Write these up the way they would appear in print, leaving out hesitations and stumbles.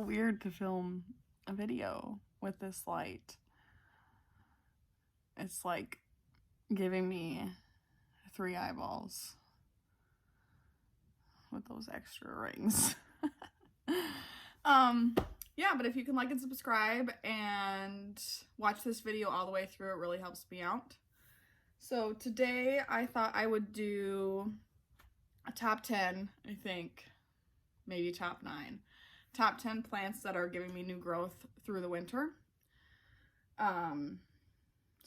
Weird to film a video with this light. It's like giving me 3 eyeballs with those extra rings. Yeah, but if you can like and subscribe and watch this video all the way through, it really helps me out. So today I thought I would do a top 10, I think, maybe top 9. Top 10 plants that are giving me new growth through the winter. Some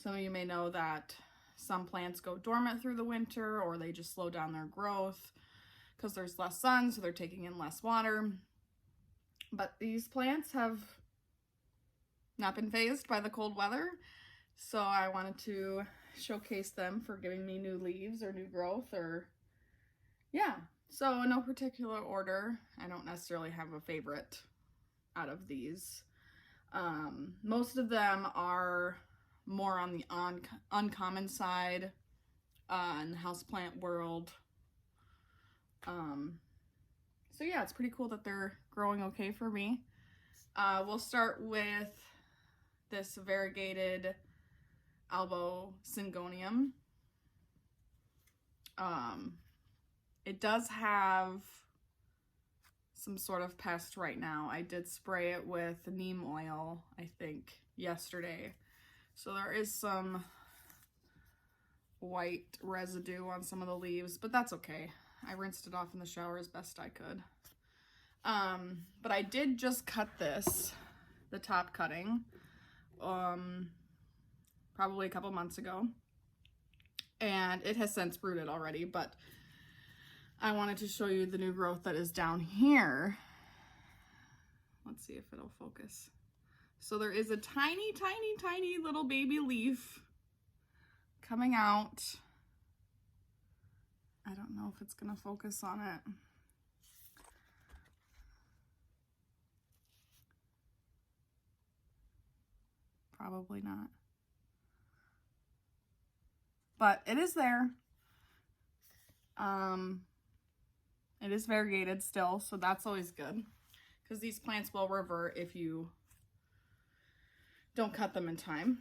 of you may know that some plants go dormant through the winter, or they just slow down their growth because there's less sun, so they're taking in less water. But these plants have not been fazed by the cold weather, so I wanted to showcase them for giving me new leaves or new growth, or yeah. So in no particular order. I don't necessarily have a favorite out of these. Most of them are more on the uncommon side in the houseplant world. So yeah, it's pretty cool that they're growing okay for me. We'll start with this variegated elbow Syngonium. It does have some sort of pest right now. I did spray it with neem oil, I think, yesterday. So there is some white residue on some of the leaves, but that's okay. I rinsed it off in the shower as best I could. But I did just cut this, the top cutting, probably a couple months ago. And it has since rooted already, but I wanted to show you the new growth that is down here. Let's see if it'll focus. So there is a tiny, tiny, tiny little baby leaf coming out. I don't know if it's gonna focus on it. Probably not. But it is there. It is variegated still, so that's always good, because these plants will revert if you don't cut them in time.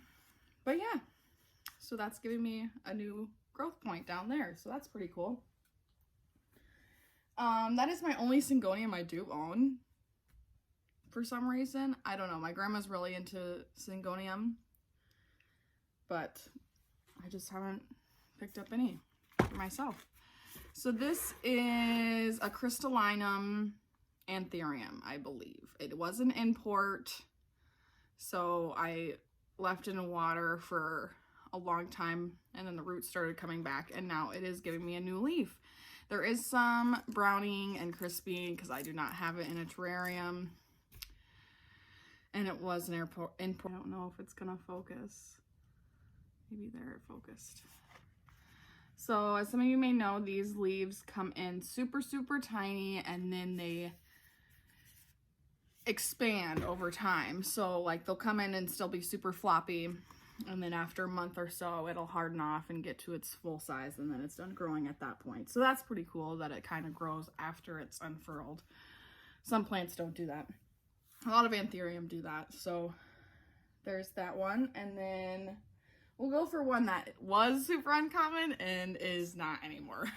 But yeah, so that's giving me a new growth point down there, so that's pretty cool. That is my only Syngonium I do own for some reason. I don't know, my grandma's really into Syngonium, but I just haven't picked up any for myself. So this is a crystallinum Anthurium, I believe. It was an import, so I left it in water for a long time, and then the roots started coming back, and now it is giving me a new leaf. There is some browning and crisping because I do not have it in a terrarium, and it was an import. I don't know if it's gonna focus. Maybe there it focused. So as some of you may know, these leaves come in super, super tiny, and then they expand over time. So like they'll come in and still be super floppy, and then after a month or so, it'll harden off and get to its full size, and then it's done growing at that point. So that's pretty cool that it kind of grows after it's unfurled. Some plants don't do that. A lot of Anthurium do that. So there's that one, and then we'll go for one that was super uncommon and is not anymore.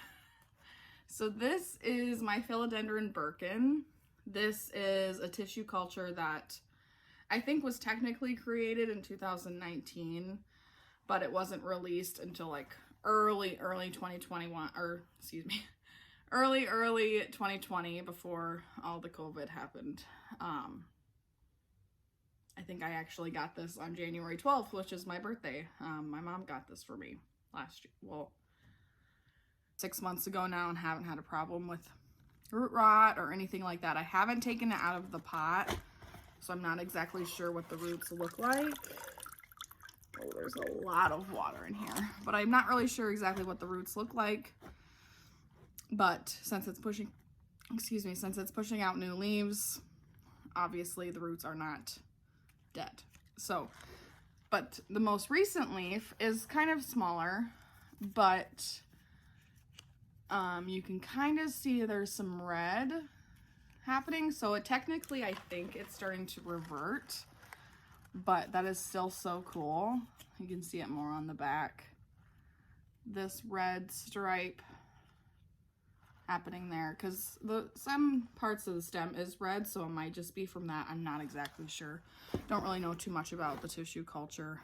So this is my Philodendron Birkin. This is a tissue culture that I think was technically created in 2019, but it wasn't released until like early 2021, or excuse me, early 2020, before all the COVID happened. I think I actually got this on January 12th, which is my birthday. My mom got this for me last year, well, 6 months ago now, and haven't had a problem with root rot or anything like that. I haven't taken it out of the pot, so I'm not exactly sure what the roots look like. Oh, there's a lot of water in here, but I'm not really sure exactly what the roots look like. But since it's pushing, since it's pushing out new leaves, obviously the roots are not dead. So, but the most recent leaf is kind of smaller, but you can kind of see there's some red happening. So technically, I think it's starting to revert, but that is still so cool. You can see it more on the back. This red stripe happening there, because some parts of the stem is red, so it might just be from that. I'm not exactly sure. Don't really know too much about the tissue culture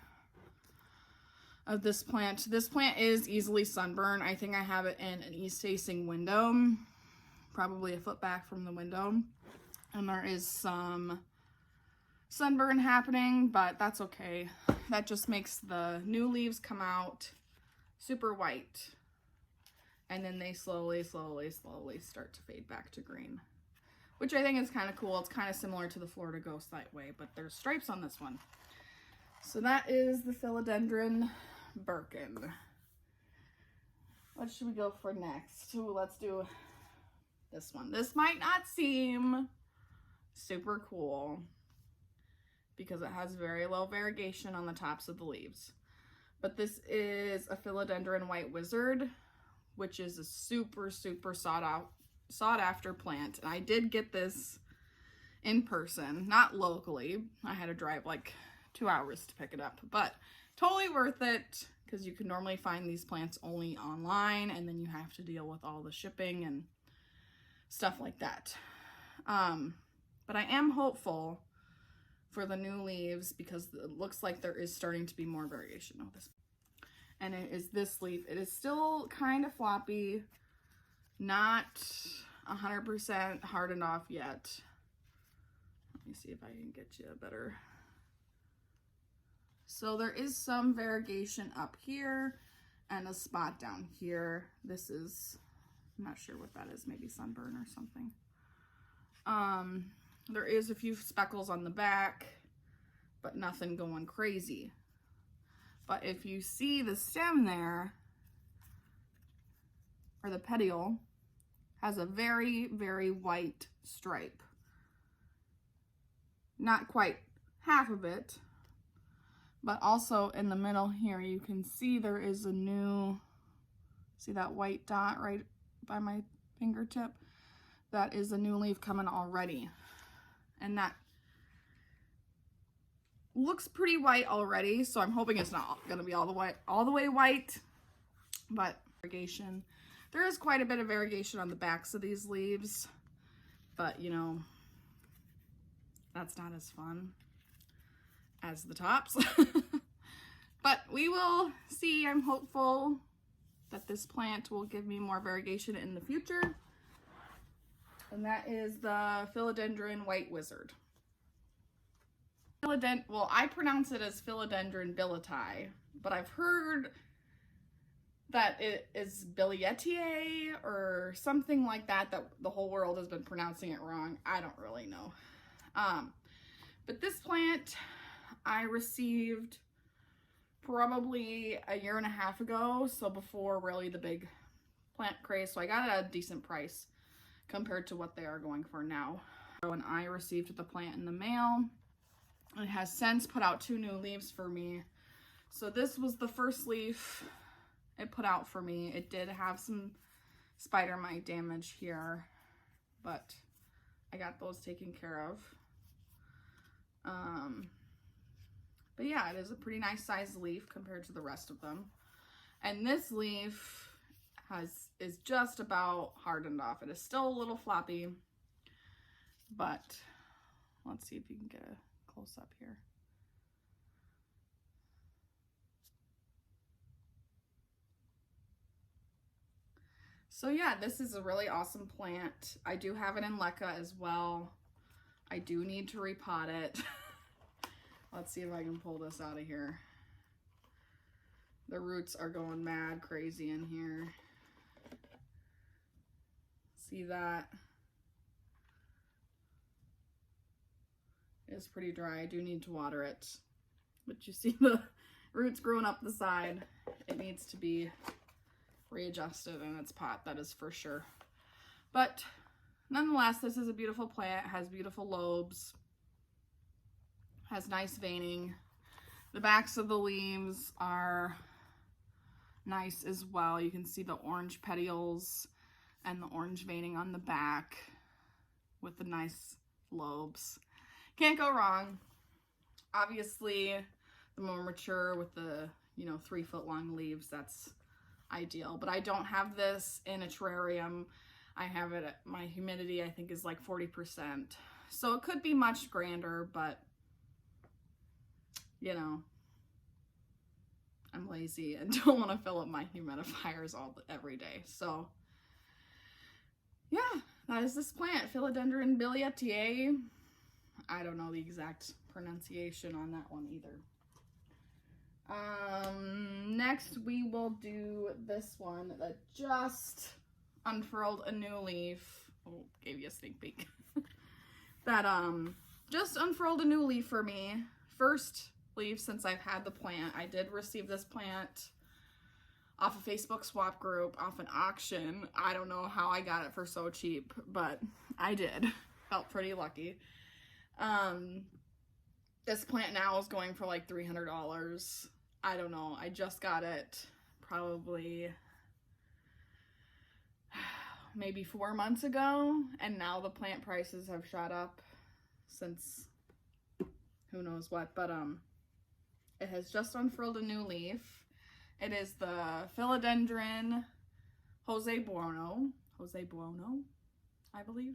of this plant. This plant is easily sunburned. I think I have it in an east-facing window, probably a foot back from the window, and there is some sunburn happening, but that's okay. That just makes the new leaves come out super white, and then they slowly start to fade back to green, which I think is kind of cool. It's kind of similar to the Florida Ghost that way, but there's stripes on this one. So that is the Philodendron Birkin. What should we go for next? Ooh, let's do this one. This might not seem super cool because it has very low variegation on the tops of the leaves. But this is a Philodendron White Wizard, which is a super sought after plant. And I did get this in person, not locally. I had to drive like 2 hours to pick it up, but totally worth it because you can normally find these plants only online, and then you have to deal with all the shipping and stuff like that. But I am hopeful for the new leaves because it looks like there is starting to be more variation of this. And it is this leaf. It is still kind of floppy, not 100% hardened off yet. Let me see if I can get you a better. So there is some variegation up here and a spot down here. This is, I'm not sure what that is, maybe sunburn or something. There is a few speckles on the back, but nothing going crazy. But if you see the stem there, or the petiole, has a very white stripe. Not quite half of it, but also in the middle here, you can see there is a new, see that white dot right by my fingertip? That is a new leaf coming already. And that looks pretty white already, so I'm hoping it's not gonna be all the way white, but variegation. There is quite a bit of variegation on the backs of these leaves, but you know, that's not as fun as the tops. But we will see. I'm hopeful that this plant will give me more variegation in the future. And that is the Philodendron White Wizard. Well, I pronounce it as Philodendron Bilitis, but I've heard that it is Bilitis or something like that, that the whole world has been pronouncing it wrong. I don't really know. But this plant I received probably a year and a half ago, so before really the big plant craze, so I got it at a decent price compared to what they are going for now. When I received the plant in the mail, it has since put out 2 new leaves for me. So this was the first leaf it put out for me. It did have some spider mite damage here, but I got those taken care of. But yeah, it is a pretty nice sized leaf compared to the rest of them. And this leaf is just about hardened off. It is still a little floppy, but let's see if you can get a close up here. So yeah, this is a really awesome plant. I do have it in leca as well. I do need to repot it. Let's see if I can pull this out of here. The roots are going mad crazy in here. See that? It's pretty dry. I do need to water it. But you see the roots growing up the side. It needs to be readjusted in its pot, that is for sure. But nonetheless, this is a beautiful plant. It has beautiful lobes. Has nice veining. The backs of the leaves are nice as well. You can see the orange petioles and the orange veining on the back. with the nice lobes. Can't go wrong. Obviously, the more mature with the, 3-foot long leaves, that's ideal. But I don't have this in a terrarium. I have it at, my humidity I think is like 40%. So it could be much grander, but I'm lazy and don't want to fill up my humidifiers every day. So yeah, that is this plant, Philodendron Bilitis. I don't know the exact pronunciation on that one either. Next we will do this one that just unfurled a new leaf. Oh, gave you a sneak peek. That just unfurled a new leaf for me. First leaf since I've had the plant. I did receive this plant off a Facebook swap group, off an auction. I don't know how I got it for so cheap, but I did. Felt pretty lucky. This plant now is going for like $300. I don't know. I just got it probably maybe 4 months ago, and now the plant prices have shot up since who knows what, but it has just unfurled a new leaf. It is the Philodendron Bono, I believe.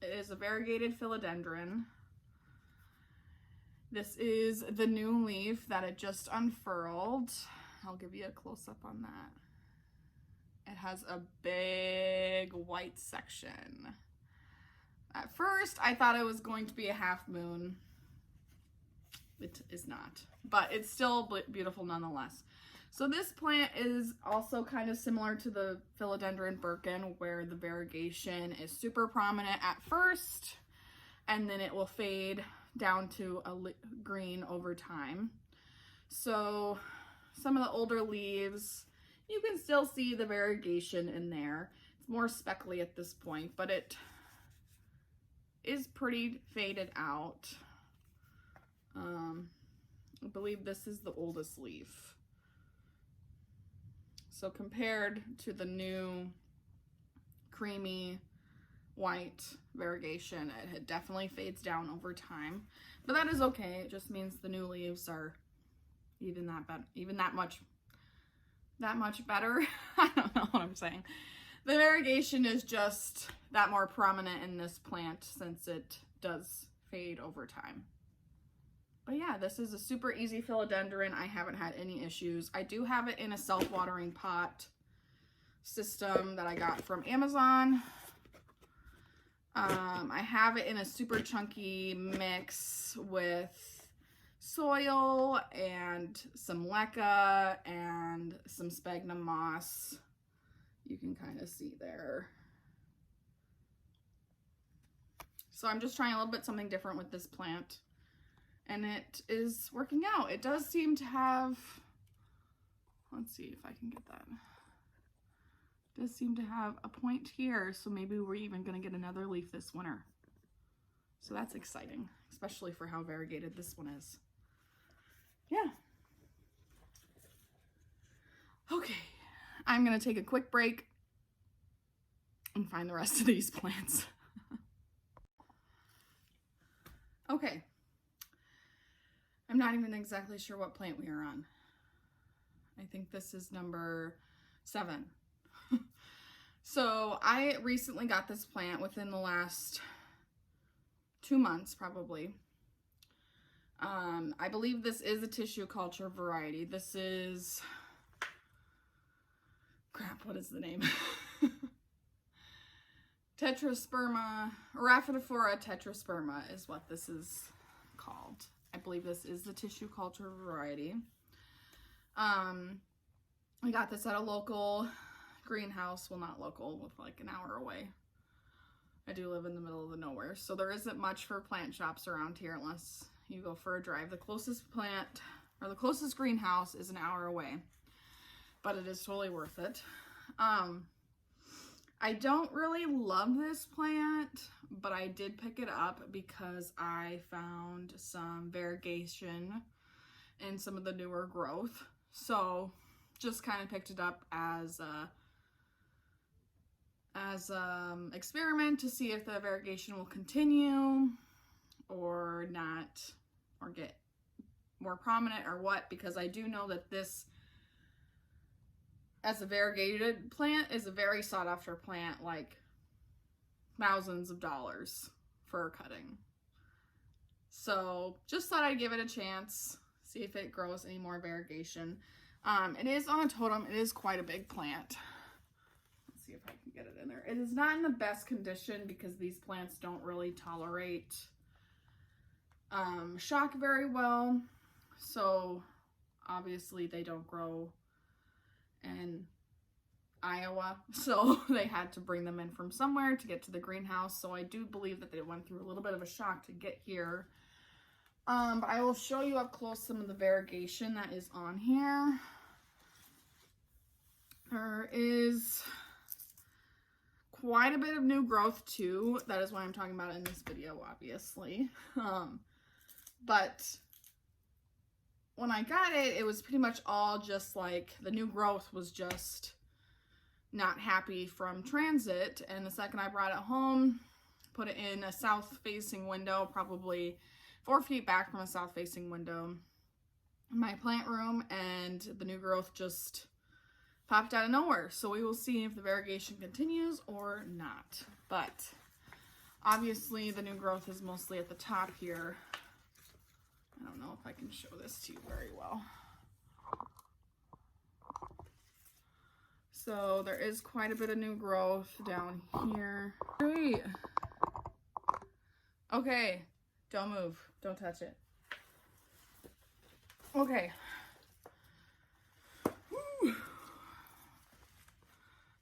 It is a variegated philodendron. This is the new leaf that it just unfurled. I'll give you a close-up on that. It has a big white section. At first, I thought it was going to be a half moon. It is not, but it's still beautiful nonetheless. So this plant is also kind of similar to the Philodendron Birkin, where the variegation is super prominent at first, and then it will fade down to a green over time. So some of the older leaves, you can still see the variegation in there. It's more speckly at this point, but it is pretty faded out. I believe this is the oldest leaf. So compared to the new creamy white variegation, it definitely fades down over time, but that is okay. It just means the new leaves are even that much better. I don't know what I'm saying. The variegation is just that more prominent in this plant since it does fade over time. But yeah, this is a super easy philodendron. I haven't had any issues. I do have it in a self-watering pot system that I got from Amazon. I have it in a super chunky mix with soil and some leca and some sphagnum moss. You can kind of see there. So I'm just trying a little bit something different with this plant, and it is working out. It does seem to have, let's see if I can get that. It does seem to have a point here, so maybe we're even going to get another leaf this winter. So that's exciting, especially for how variegated this one is. Yeah. Okay, I'm going to take a quick break and find the rest of these plants. Okay. I'm not even exactly sure what plant we are on. I think this is number 7. So I recently got this plant within the last 2 months, probably. I believe this is a tissue culture variety. This is, crap, what is the name? Tetrasperma, Raphaephora tetrasperma is what this is called. I believe this is the tissue culture variety. I got this at a local greenhouse. Well, not local, with like an hour away. I do live in the middle of the nowhere, so there isn't much for plant shops around here unless you go for a drive. The closest plant, or the closest greenhouse, is an hour away, but it is totally worth it. I don't really love this plant, but I did pick it up because I found some variegation in some of the newer growth. So just kind of picked it up as as an experiment to see if the variegation will continue or not, or get more prominent or what, because I do know that this, as a variegated plant, is a very sought after plant, like thousands of dollars for cutting. So just thought I'd give it a chance, see if it grows any more variegation. It is on a totem. It is quite a big plant. Let's see if I can get it in there. It is not in the best condition because these plants don't really tolerate shock very well. So obviously they don't grow in Iowa, so they had to bring them in from somewhere to get to the greenhouse. So I do believe that they went through a little bit of a shock to get here. But I will show you up close some of the variegation that is on here. There is quite a bit of new growth too. That is why I'm talking about it in this video, obviously. But when I got it, it was pretty much all just like the new growth was just not happy from transit. And the second I brought it home, put it in a south-facing window, probably 4 feet back from a south-facing window in my plant room, and the new growth just popped out of nowhere. So we will see if the variegation continues or not. But obviously the new growth is mostly at the top here. I don't know if I can show this to you very well. So there is quite a bit of new growth down here. Great. Okay, don't move. Don't touch it. Okay. Whew.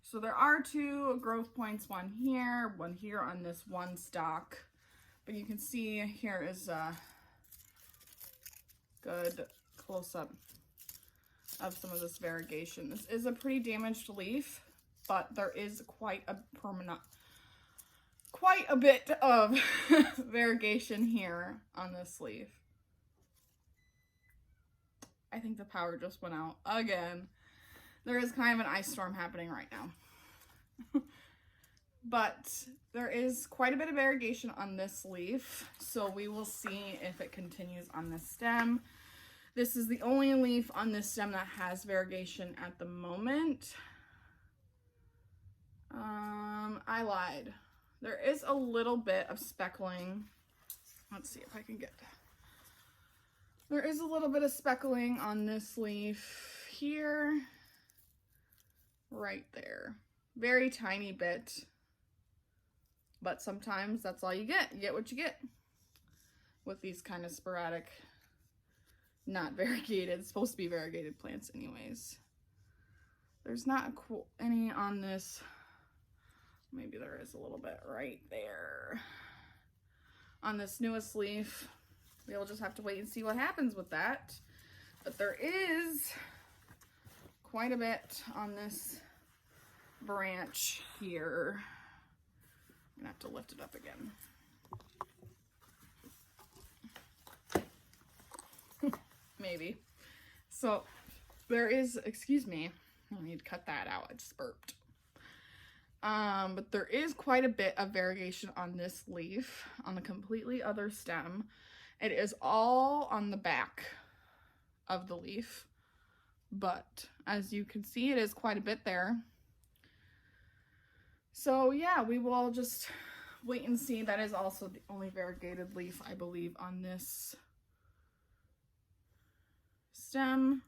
So there are 2 growth points, one here on this one stalk. But you can see here is a good close-up of some of this variegation. This is a pretty damaged leaf, but there is quite a bit of variegation here on this leaf. I think the power just went out again. There is kind of an ice storm happening right now. But there is quite a bit of variegation on this leaf, so we will see if it continues on this stem. This is the only leaf on this stem that has variegation at the moment. I lied. There is a little bit of speckling. Let's see if I can get... There is a little bit of speckling on this leaf here. Right there. Very tiny bit. But sometimes that's all you get. You get what you get with these kind of sporadic, not variegated, it's supposed to be variegated plants anyways. There's not any on this. Maybe there is a little bit right there. On this newest leaf. We'll just have to wait and see what happens with that. But there is quite a bit on this branch here. I'm gonna have to lift it up again. Maybe. So there is, excuse me, I need to cut that out. I just burped. But there is quite a bit of variegation on this leaf, on the completely other stem. It is all on the back of the leaf, but as you can see, it is quite a bit there. So yeah, we will just wait and see. That is also the only variegated leaf, I believe, on this stem,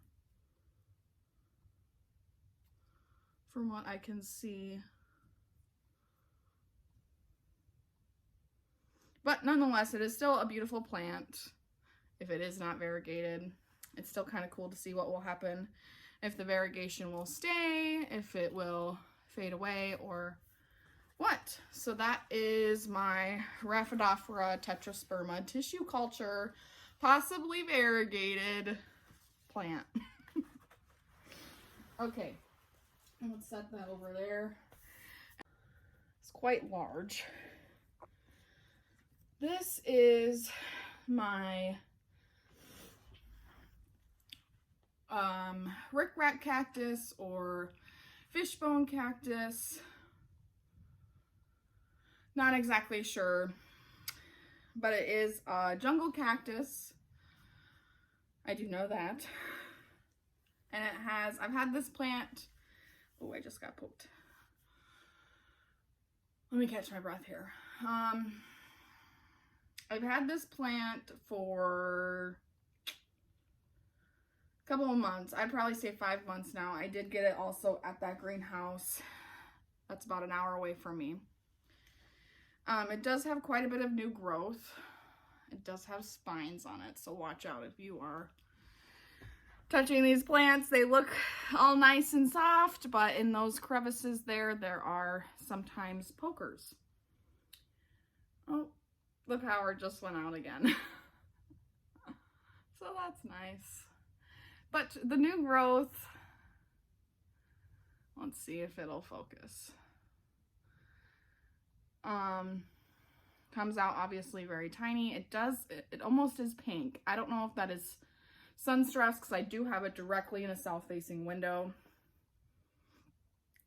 from what I can see. But nonetheless, it is still a beautiful plant. If it is not variegated, it's still kind of cool to see what will happen, if the variegation will stay, if it will fade away, or what. So that is my Raphaephora tetrasperma tissue culture, possibly variegated plant. Okay, let's set that over there. It's quite large. This is my Rickrack cactus or fishbone cactus. Not exactly sure, but it is a jungle cactus. I do know that. And it has, I've had this plant, oh, I just got poked. Let me catch my breath here. I've had this plant for a couple of months. I'd probably say 5 months now. I did get it also at that greenhouse. That's about an hour away from me. It does have quite a bit of new growth. It does have spines on it, so watch out if you are touching these plants. They look all nice and soft, but in those crevices there are sometimes pokers. Oh, the power just went out again. So that's nice. But the new growth, let's see if it'll focus. Comes out obviously very tiny. It almost is pink. I don't know if that is sun stress because I do have it directly in a south-facing window.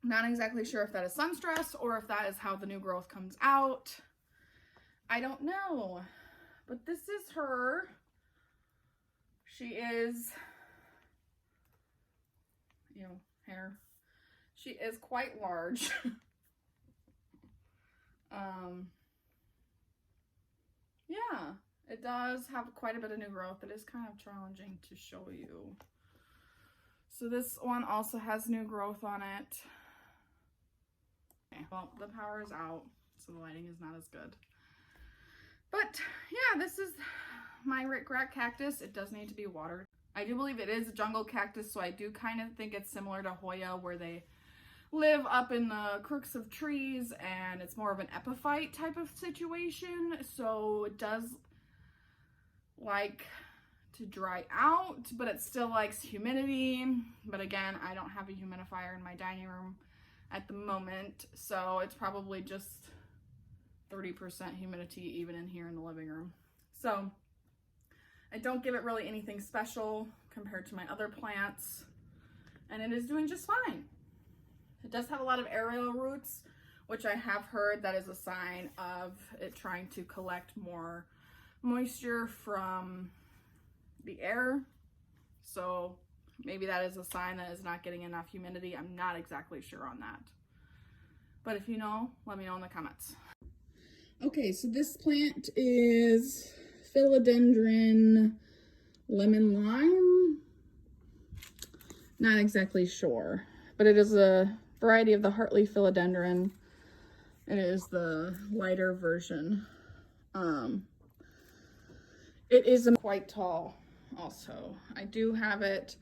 Not exactly sure if that is sun stress or if that is how the new growth comes out. I don't know. But this is her. She is, you know, hair. She is quite large. Yeah, it does have quite a bit of new growth. It is kind of challenging to show you. So this one also has new growth on it. Okay, well, the power is out, so the lighting is not as good. But yeah, this is my Rickrack cactus. It does need to be watered. I do believe it is a jungle cactus, so I do kind of think it's similar to Hoya, where they live up in the crooks of trees and it's more of an epiphyte type of situation. So it does like to dry out, but it still likes humidity. But again, I don't have a humidifier in my dining room at the moment, so it's probably just 30% humidity even in here in the living room. So I don't give it really anything special compared to my other plants, and it is doing just fine. It does have a lot of aerial roots, which I have heard that is a sign of it trying to collect more moisture from the air. So maybe that is a sign that it's not getting enough humidity. I'm not exactly sure on that. But if you know, let me know in the comments. Okay, so this plant is Philodendron lemon lime. Not exactly sure, but it is a variety of the Hartley philodendron. It is the lighter version. It is quite tall also. I do have it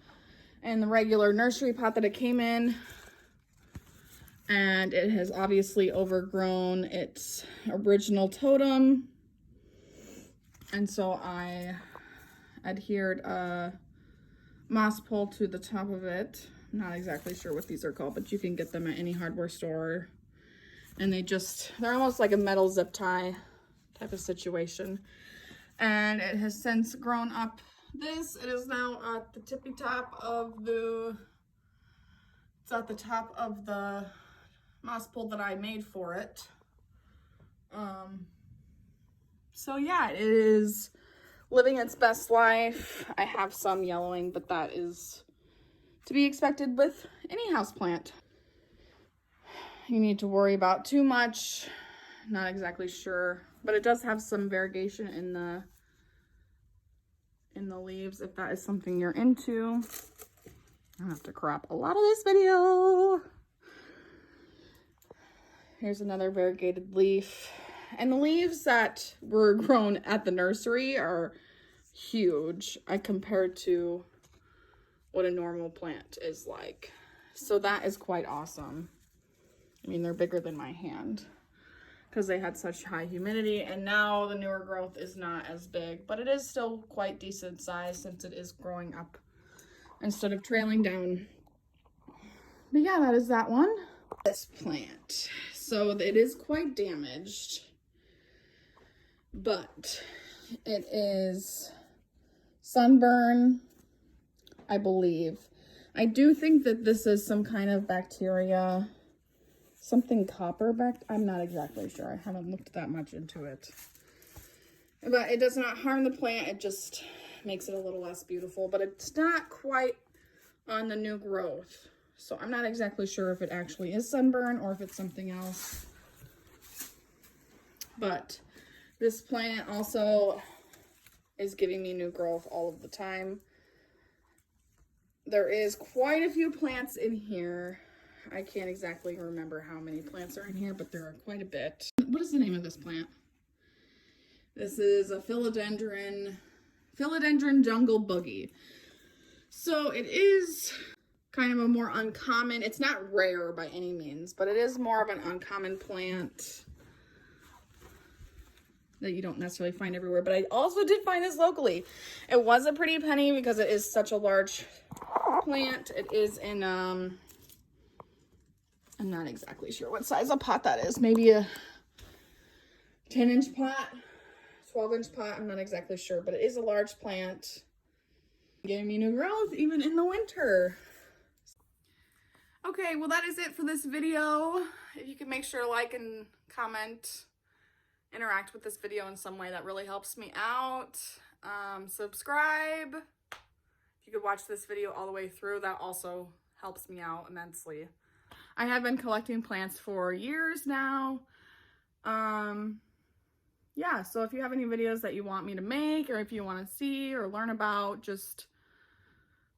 in the regular nursery pot that it came in, and it has obviously overgrown its original totem, and so I adhered a moss pole to the top of it. I'm not exactly sure what these are called, but you can get them at any hardware store. And they're almost like a metal zip tie type of situation. And it has since grown up this. It is now at the tippy top of it's at the top of the moss pole that I made for it. So yeah, it is living its best life. I have some yellowing, but that is to be expected with any houseplant. You need to worry about too much. Not exactly sure, but it does have some variegation in the leaves if that is something you're into. I have to crop a lot of this video. Here's another variegated leaf. And the leaves that were grown at the nursery are huge. I compared to what a normal plant is like. So that is quite awesome. I mean, they're bigger than my hand because they had such high humidity, and now the newer growth is not as big, but it is still quite decent size since it is growing up instead of trailing down. But yeah, that is that one. This plant. So it is quite damaged, but it is sunburn, I believe. I do think that this is some kind of bacteria something copper back. I'm not exactly sure. I haven't looked that much into it. But it does not harm the plant. It just makes it a little less beautiful. But it's not quite on the new growth. So I'm not exactly sure if it actually is sunburn or if it's something else. But this plant also is giving me new growth all of the time. There is quite a few plants in here. I can't exactly remember how many plants are in here, but there are quite a bit. What is the name of this plant? This is a Philodendron jungle boogie. So it is kind of a more uncommon, it's not rare by any means, but it is more of an uncommon plant that you don't necessarily find everywhere. But I also did find this locally. It was a pretty penny because it is such a large plant. It is in, I'm not exactly sure what size of pot that is. Maybe a 10-inch pot, 12-inch pot. I'm not exactly sure, but it is a large plant. Giving me new growth even in the winter. Okay, well that is it for this video. If you could make sure to like and comment, interact with this video in some way, that really helps me out. Subscribe. If you could watch this video all the way through, that also helps me out immensely. I have been collecting plants for years now. Yeah, so if you have any videos that you want me to make, or if you want to see or learn about, just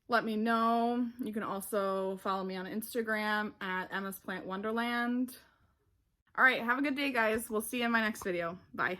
let me know. You can also follow me on Instagram at Emma's Plant Wonderland. All right, have a good day, guys. We'll see you in my next video. Bye.